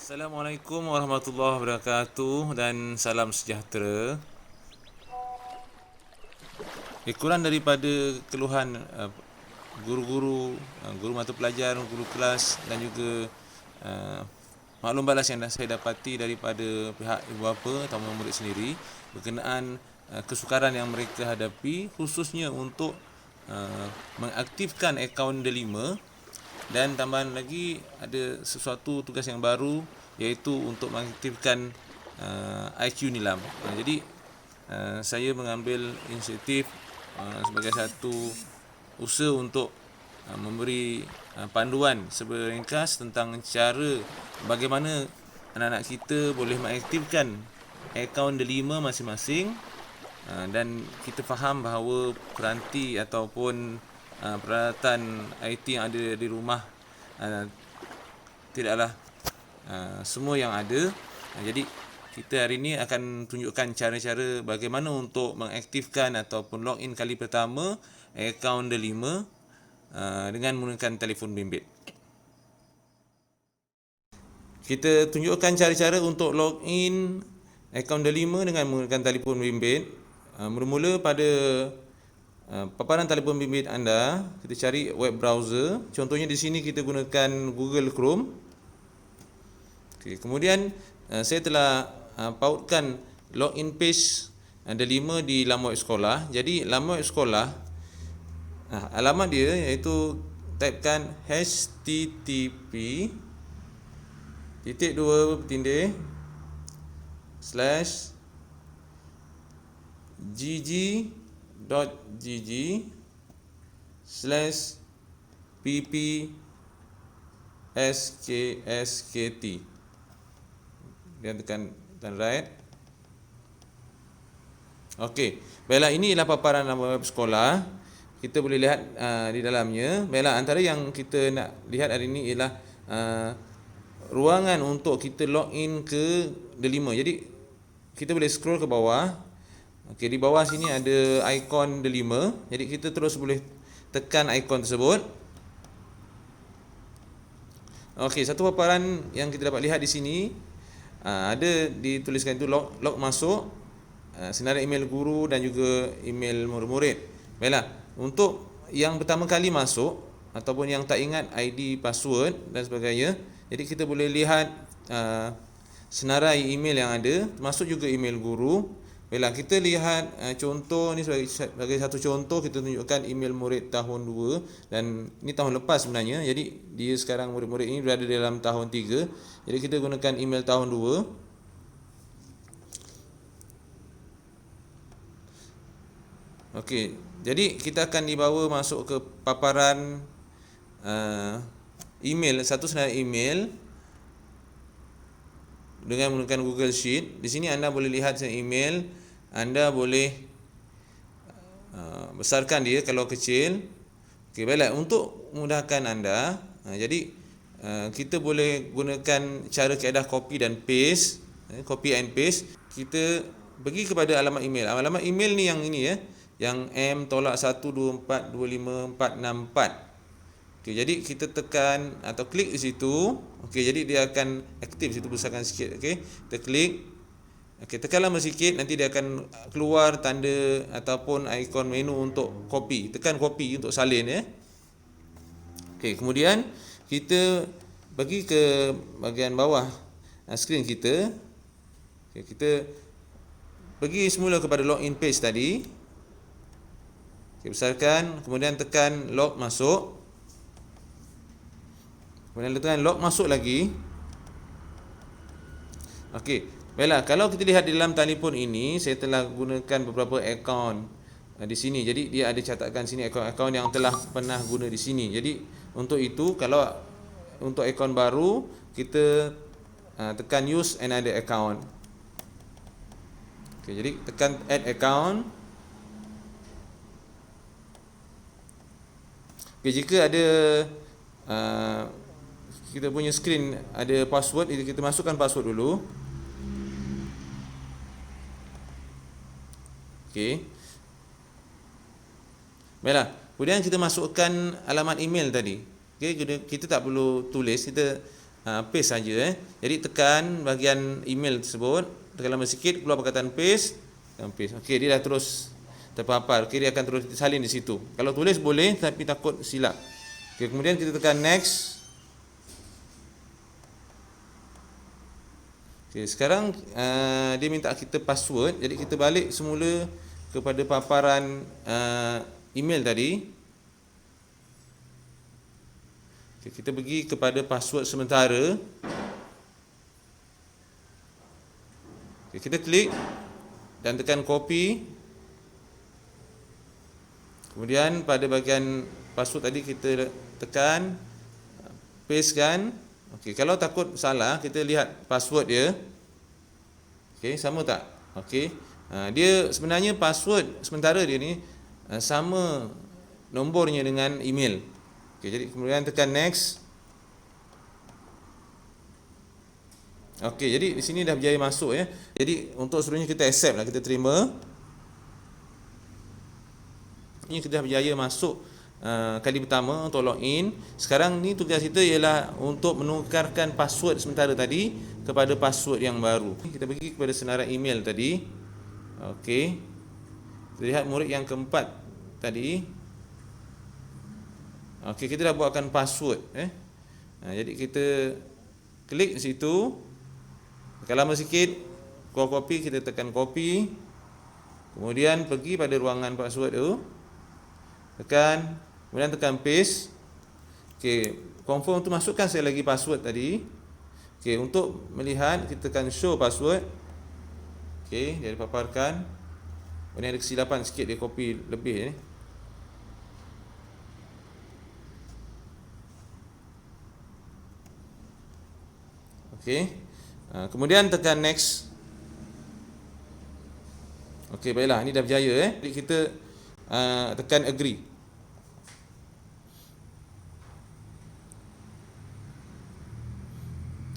Assalamualaikum warahmatullahi wabarakatuh dan salam sejahtera. Kurang daripada keluhan guru-guru, guru mata pelajar, guru kelas dan juga maklum balas yang saya dapati daripada pihak ibu bapa atau murid sendiri berkenaan kesukaran yang mereka hadapi khususnya untuk mengaktifkan akaun Delima. Dan tambahan lagi ada sesuatu tugas yang baru iaitu untuk mengaktifkan IQ Nilam. Jadi saya mengambil inisiatif sebagai satu usaha untuk memberi panduan seringkas tentang cara bagaimana anak-anak kita boleh mengaktifkan akaun Delima masing-masing. Dan kita faham bahawa peranti ataupun peralatan IT yang ada di rumah tidaklah semua yang ada. Jadi kita hari ini akan tunjukkan cara-cara bagaimana untuk mengaktifkan ataupun login kali pertama akaun Delima dengan menggunakan telefon bimbit. Kita tunjukkan cara-cara untuk login akaun Delima dengan menggunakan telefon bimbit. Mula-mula pada paparan telefon bimbit anda, kita cari web browser. Contohnya di sini kita gunakan Google Chrome. Kemudian saya telah pautkan login page Delima di laman web sekolah. Jadi laman web sekolah, alamat dia iaitu typekan http://gg.gg/ppskskt. Dan tekan right. Okey, baiklah, ini ialah paparan nama web sekolah. Kita boleh lihat di dalamnya. Baiklah, antara yang kita nak lihat hari ini ialah ruangan untuk kita login ke Delima. Jadi kita boleh scroll ke bawah. Okey, di bawah sini ada ikon Delima. Jadi kita terus boleh tekan ikon tersebut. Okey, satu paparan yang kita dapat lihat di sini ada dituliskan itu log masuk, senarai email guru dan juga email murid-murid. Baiklah, untuk yang pertama kali masuk ataupun yang tak ingat ID, password dan sebagainya, jadi kita boleh lihat senarai email yang ada, termasuk juga email guru. Baiklah, kita lihat contoh ni sebagai satu contoh. Kita tunjukkan email murid tahun 2 dan ini tahun lepas sebenarnya. Jadi dia sekarang murid-murid ini berada dalam tahun 3. Jadi kita gunakan email tahun 2. Okey, jadi kita akan dibawa masuk ke paparan email, satu senarai email dengan menggunakan Google Sheet. Di sini anda boleh lihat email, anda boleh besarkan dia kalau kecil. Okey, baiklah, untuk memudahkan anda, jadi kita boleh gunakan cara kaedah copy dan paste. Copy and paste. Kita pergi kepada alamat email. Alamat email ni yang ini yang m.1242544. Okey, jadi kita tekan atau klik di situ. Okey, jadi dia akan aktif situ, besarkan sikit. Okey, kita klik. Okey, tekan lama sikit, nanti dia akan keluar tanda ataupun ikon menu untuk copy. Tekan copy untuk salin Okey, kemudian kita pergi ke bahagian bawah skrin kita. Okey, kita pergi semula kepada login page tadi. Okey, besarkan, kemudian tekan log masuk. Kemudian tekan log masuk lagi. Okey, baiklah, kalau kita lihat di dalam telefon ini, saya telah gunakan beberapa akaun di sini. Jadi dia ada catatkan sini akaun-akaun yang telah pernah guna di sini. Jadi untuk itu, kalau untuk akaun baru, kita tekan use another account. Okey, jadi tekan add account. Okey, jika ada kita punya skrin ada password, kita masukkan password dulu. Okey. Baiklah, kemudian kita masukkan alamat email tadi. Okey, kita tak perlu tulis, kita paste saja. Jadi tekan bahagian email tersebut, tekan lama sikit, keluar perkataan paste, tekan paste. Okey, dia dah terus terpapar. Okey, dia akan terus salin di situ. Kalau tulis boleh, tapi takut silap. Okey, kemudian kita tekan next. Okey, sekarang dia minta kita password. Jadi kita balik semula kepada paparan email tadi. Okay, kita pergi kepada password sementara. Okay, kita klik dan tekan copy. Kemudian pada bahagian password tadi kita tekan paste kan. Okay, kalau takut salah, kita lihat password dia. Okay, sama tak? Okay, dia sebenarnya password sementara dia ni sama nombornya dengan email. Okay, jadi kemudian tekan next. Okey, jadi di sini dah berjaya masuk ya. Jadi untuk seterusnya kita accept lah, kita terima. Ini kita dah berjaya masuk kali pertama untuk login. Sekarang ni tugas kita ialah untuk menukarkan password sementara tadi kepada password yang baru. Kita pergi kepada senarai email tadi. Okey. Kita lihat murid yang keempat tadi. Okey, kita dah buatkan password jadi kita klik di situ. Tekan lama sikit, keluar copy, kita tekan copy. Kemudian pergi pada ruangan password tu. Tekan, kemudian tekan paste. Okey, confirm tu masukkan sekali lagi password tadi. Okey, untuk melihat kita tekan show password. Okey, dia dipaparkan. Ini ada kesilapan sikit, dia copy lebih ni. Okey. Kemudian tekan next. Okey, baiklah, ini dah berjaya Jadi kita tekan agree.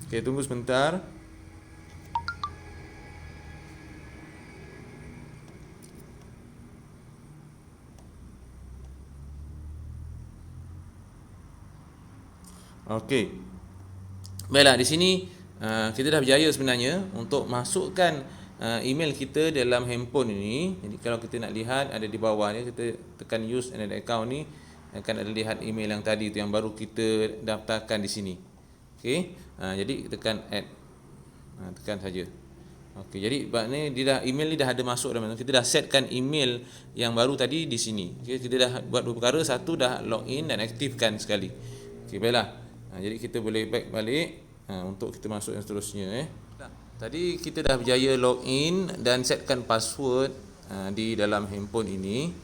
Okey, tunggu sebentar. Okey. Baiklah, di sini kita dah berjaya sebenarnya untuk masukkan email kita dalam handphone ini. Jadi kalau kita nak lihat, ada di bawah ni, kita tekan use another account ni, akan ada lihat email yang tadi tu yang baru kita daftarkan di sini. Okey, jadi tekan add, tekan saja. Okey, jadi maknanya dia dah, email ni dah ada masuk dalam. Kita dah setkan email yang baru tadi di sini. Okey, kita dah buat dua perkara, satu dah login dan aktifkan sekali. Okey, baiklah. Jadi kita boleh back balik untuk kita masuk yang seterusnya Tadi kita dah berjaya login dan setkan password di dalam handphone ini.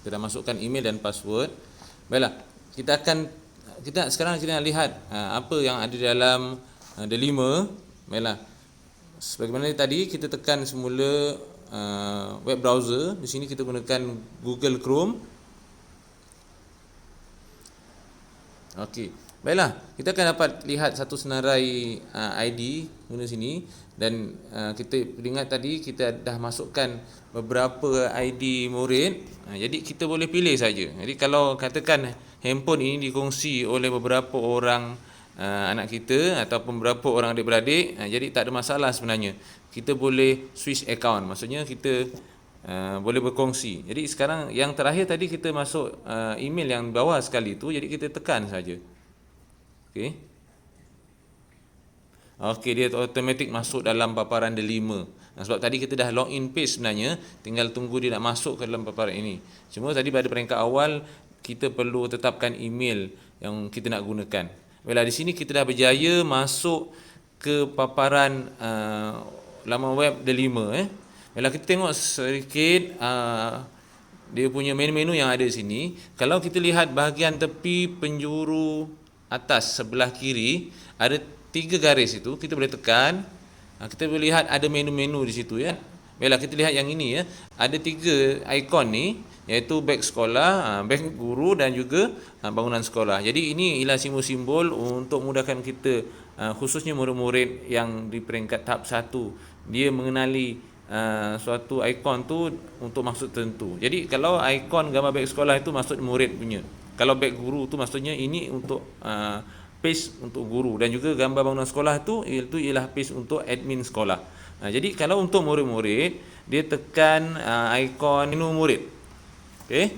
Kita dah masukkan email dan password. Baiklah, sekarang kita nak lihat apa yang ada dalam Delima. Baiklah, sebagaimana tadi kita tekan semula web browser. Di sini kita gunakan Google Chrome. Okey. Baiklah, kita akan dapat lihat satu senarai ID guna sini dan kita ingat tadi kita dah masukkan beberapa ID murid. Jadi kita boleh pilih saja. Jadi kalau katakan handphone ini dikongsi oleh beberapa orang anak kita ataupun beberapa orang adik-beradik, jadi tak ada masalah sebenarnya. Kita boleh switch account. Maksudnya kita boleh berkongsi. Jadi sekarang yang terakhir tadi kita masuk email yang bawah sekali tu, jadi kita tekan saja. Okey. Okey, dia automatik masuk dalam paparan Delima. Sebab tadi kita dah login page sebenarnya, tinggal tunggu dia nak masuk ke dalam paparan ini. Cuma tadi pada peringkat awal kita perlu tetapkan email yang kita nak gunakan. Baiklah, di sini kita dah berjaya masuk ke paparan laman web Delima Baiklah, kita tengok sedikit dia punya menu-menu yang ada di sini. Kalau kita lihat bahagian tepi penjuru atas sebelah kiri, ada 3 garis itu, kita boleh tekan. Kita boleh lihat ada menu-menu di situ Baiklah, kita lihat yang ini ada 3 ikon ni, iaitu beg sekolah, beg guru dan juga bangunan sekolah. Jadi ini ialah simbol-simbol untuk memudahkan kita, khususnya murid-murid yang di peringkat tahap 1, dia mengenali suatu ikon tu untuk maksud tertentu. Jadi kalau ikon gambar beg sekolah itu maksud murid punya. Kalau beg guru tu maksudnya ini untuk page untuk guru, dan juga gambar bangunan sekolah tu itu ialah page untuk admin sekolah. Jadi kalau untuk murid-murid, dia tekan ikon menu murid. Okey.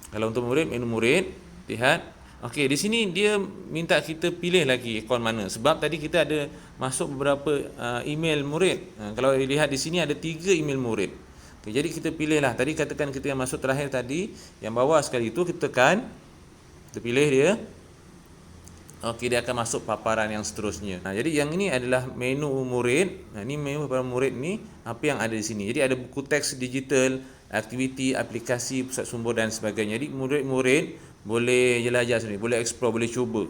Kalau untuk murid, menu murid, lihat. Okey, di sini dia minta kita pilih lagi ikon mana, sebab tadi kita ada masuk beberapa email murid. Kalau dilihat di sini ada 3 email murid. Okay, jadi kita pilihlah. Tadi katakan kita yang masuk terakhir tadi, yang bawah sekali itu kita tekan, kita pilih dia. Okey, dia akan masuk paparan yang seterusnya. Jadi yang ini adalah menu murid. Ini menu para murid ni, apa yang ada di sini. Jadi ada buku teks digital, aktiviti, aplikasi, pusat sumber dan sebagainya. Jadi murid-murid boleh jelajah sendiri, boleh explore, boleh cuba.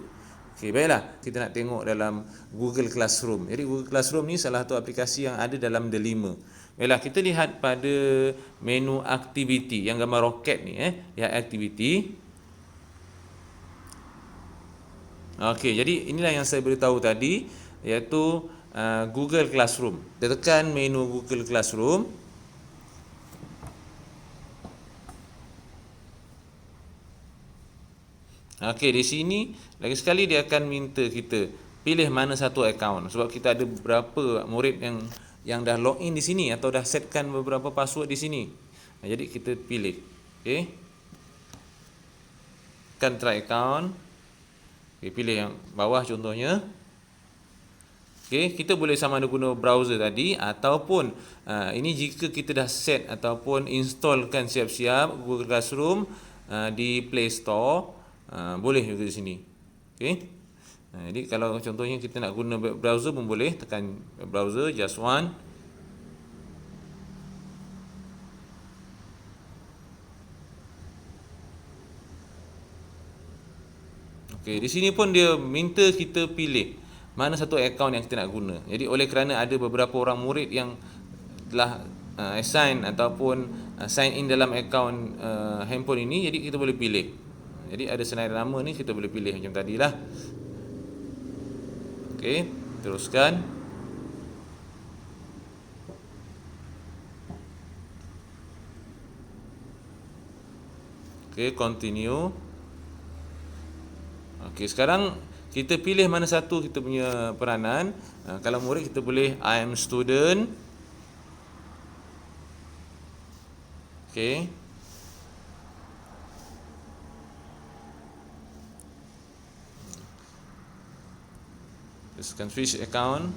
Okey, baiklah. Kita nak tengok dalam Google Classroom. Jadi Google Classroom ni salah satu aplikasi yang ada dalam Delima. Baiklah, kita lihat pada menu aktiviti yang gambar roket ni, lihat aktiviti. Okey, jadi inilah yang saya beritahu tadi, iaitu Google Classroom. Kita tekan menu Google Classroom. Okey, di sini lagi sekali dia akan minta kita pilih mana satu akaun, sebab kita ada beberapa murid yang dah login di sini atau dah setkan beberapa password di sini. Jadi kita pilih. Okey. Tekan try account. Okay, pilih yang bawah contohnya. Okey, kita boleh sama ada guna browser tadi, ataupun ini jika kita dah set ataupun installkan siap-siap Google Classroom di Play Store, boleh juga di sini. Okey. Jadi kalau contohnya kita nak guna web browser pun boleh, tekan web browser just one. Okey, di sini pun dia minta kita pilih mana satu akaun yang kita nak guna. Jadi oleh kerana ada beberapa orang murid yang telah assign ataupun sign in dalam akaun handphone ini, jadi kita boleh pilih. Jadi ada senarai nama ni, kita boleh pilih macam tadilah. Okey, teruskan. Okey, continue. Okey, sekarang kita pilih mana satu kita punya peranan. Kalau murid kita boleh I am student. Okey. Tekan switch account.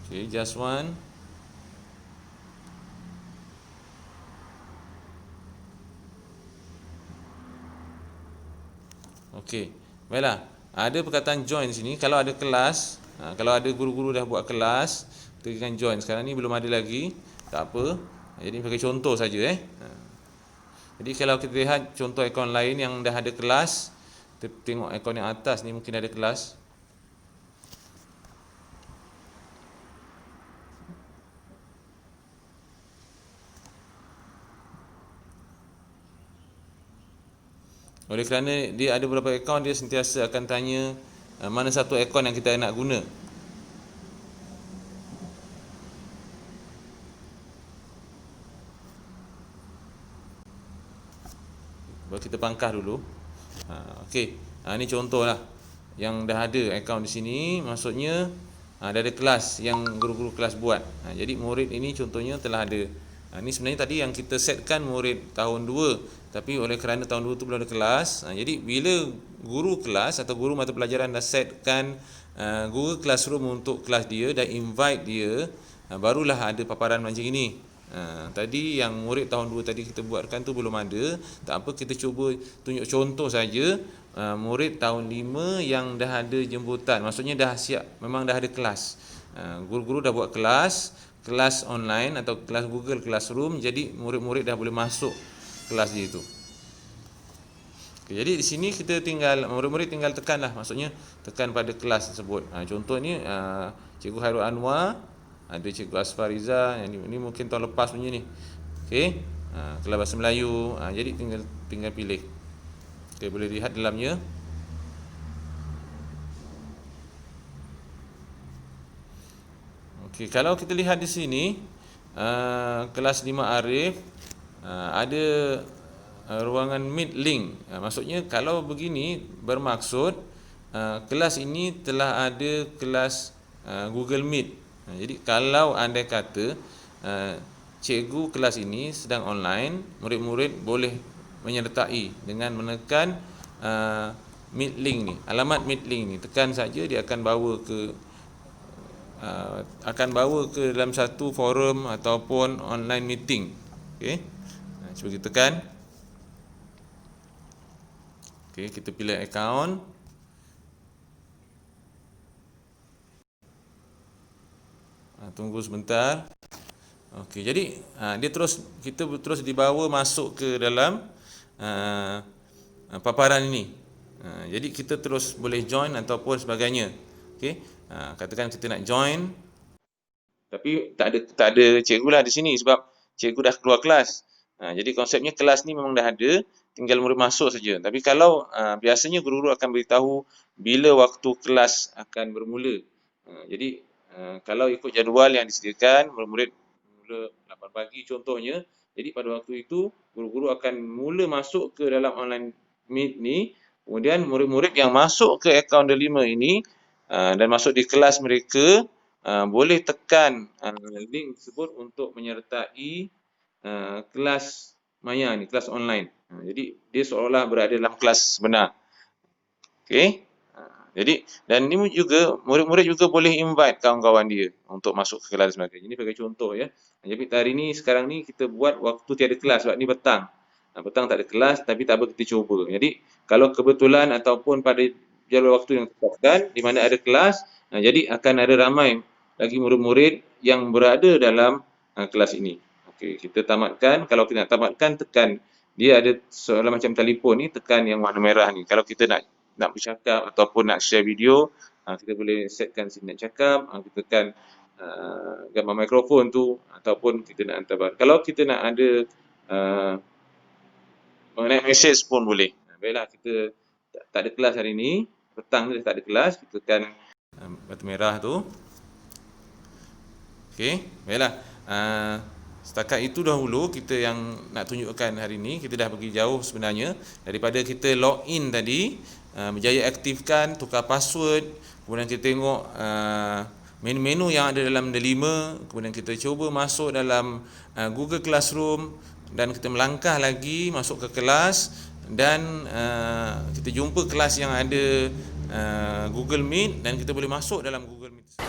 Okey, just one. Okey, baiklah. Ada perkataan join di sini. Kalau ada kelas, kalau ada guru-guru dah buat kelas, tekan join. Sekarang ni belum ada lagi, tak apa. Jadi pakai contoh saja. Jadi kalau kita lihat contoh akaun lain yang dah ada kelas, kita tengok akaun yang atas ni mungkin ada kelas. Oleh kerana dia ada beberapa akaun, dia sentiasa akan tanya mana satu akaun yang kita nak guna. Kita pangkah dulu. Okey, ini contohlah yang dah ada akaun di sini, maksudnya dah ada kelas yang guru-guru kelas buat. Jadi murid ini contohnya telah ada. Ini sebenarnya tadi yang kita setkan murid tahun 2, tapi oleh kerana tahun 2 tu belum ada kelas. Jadi bila guru kelas atau guru mata pelajaran dah setkan Google Classroom untuk kelas dia, dah invite dia, barulah ada paparan macam ini. Tadi yang murid tahun 2 tadi kita buatkan tu belum ada. Tak apa, kita cuba tunjuk contoh saja. Murid tahun 5 yang dah ada jemputan, maksudnya dah siap, memang dah ada kelas. Guru-guru dah buat kelas online atau kelas Google Classroom, jadi murid-murid dah boleh masuk kelas dia itu. Okay, jadi di sini kita tinggal, murid-murid tinggal tekanlah, maksudnya tekan pada kelas tersebut. Contoh ni Cikgu Hairul Anwar, ada Cikgu Asfariza, yang ni mungkin tahun lepas punya ni. Okey, kelas bahasa Melayu. Jadi tinggal pilih. Okey, boleh lihat dalamnya. Okey, kalau kita lihat di sini kelas 5 Arif, ada ruangan Meet link. Maksudnya kalau begini bermaksud kelas ini telah ada kelas Google Meet. Jadi kalau andai kata cikgu kelas ini sedang online, murid-murid boleh menyertai dengan menekan Meet link ni, alamat Meet link ni, tekan saja dia akan bawa ke dalam satu forum ataupun online meeting. Okey. Cuba kita tekan. Okey, kita pilih account. Tunggu sebentar. Okey, jadi kita terus dibawa masuk ke dalam paparan ini. Jadi kita terus boleh join ataupun sebagainya. Okey. Katakan kita nak join, tapi tak ada cikgu lah di sini sebab cikgu dah keluar kelas. Jadi konsepnya kelas ni memang dah ada, tinggal murid masuk saja. Tapi kalau biasanya guru-guru akan beritahu bila waktu kelas akan bermula. Jadi kalau ikut jadual yang disediakan, murid-murid mula 8 pagi contohnya. Jadi pada waktu itu guru-guru akan mula masuk ke dalam online meet ni. Kemudian murid-murid yang masuk ke akaun delima ini dan masuk di kelas mereka boleh tekan link tersebut untuk menyertai kelas maya ni, kelas online. Jadi dia seolah-olah berada dalam kelas sebenar. Okey. Jadi dan ini juga murid-murid juga boleh invite kawan-kawan dia untuk masuk ke kelas mereka. Ini sebagai contoh ya. Jadi hari ni sekarang ni kita buat waktu tiada kelas sebab ni petang. Petang tak ada kelas tapi tak apa kita cuba. Jadi kalau kebetulan ataupun pada jadual waktu yang ditetapkan di mana ada kelas, jadi akan ada ramai lagi murid-murid yang berada dalam kelas ini. Okey, kita tamatkan. Kalau kita nak tamatkan, tekan. Dia ada seolah macam telefon ni, tekan yang warna merah ni. Kalau kita nak bercakap ataupun nak share video, kita boleh setkan sini nak cakap, kita tekan gambar mikrofon tu ataupun kita nak hantar. Kalau kita nak ada mengenai mesej pun boleh. Baiklah, kita tak ada kelas hari ni, petang ni tak ada kelas, kita tekan batu merah tu. Okey, baiklah. Setakat itu dahulu kita yang nak tunjukkan hari ini. Kita dah pergi jauh sebenarnya. Daripada kita login tadi, berjaya aktifkan, tukar password, kemudian kita tengok menu-menu yang ada dalam delima, kemudian kita cuba masuk dalam Google Classroom dan kita melangkah lagi masuk ke kelas dan kita jumpa kelas yang ada Google Meet dan kita boleh masuk dalam Google Meet.